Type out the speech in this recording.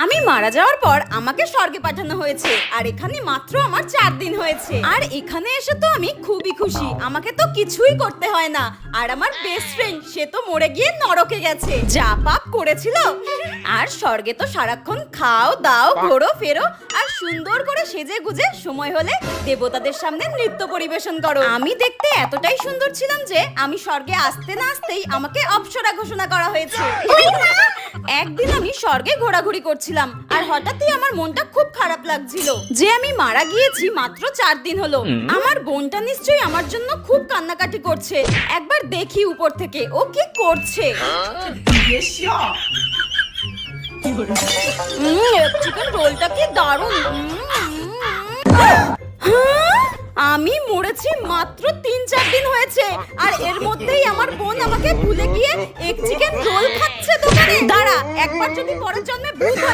আমি মারা যাওয়ার পর আমাকে স্বর্গে পাঠানো হয়েছে আর এখানে মাত্র আমার 4 দিন হয়েছে। আর এখানে এসে তো আমি খুবই খুশি, আমাকে তো কিছুই করতে হয় না। আর আমার বেস্ট ফ্রেন্ড সে তো মরে গিয়ে নরকে গেছে, যা পাপ করেছিল। আর স্বর্গে তো সারাক্ষণ খাও দাও ঘোরো ফেরো আর সুন্দর করে সেজে গুজে সময় হলে দেবতাদের সামনে নৃত্য পরিবেশন করো। আমি দেখতে এতটাই সুন্দর ছিলাম যে আমি স্বর্গে আসতে না আসতেই আমাকে অপ্সরা ঘোষণা করা হয়েছে। একদিন আমি স্বর্গে ঘোরাঘুরি করছিলাম আর হঠাৎই আমার মনটা খুব খারাপ লাগছিল যে আমি মারা গিয়েছি মাত্র 4 দিন হলো। আমার বোনটা নিশ্চয়ই আমার জন্য খুব কান্নাকাটি করছে, একবার দেখি উপর থেকে ও কি করছে। চিকেন রোলটা কি দারুণ। আমি মরেছি মাত্র 3-4 দিন হয়েছে আর এর মধ্যেই আমার বোন আমাকে ভুলে গিয়ে এক চিকেন রোল খাচ্ছে দোকানে। দাঁড়া, একবার যদি পরের জন্মে ভূত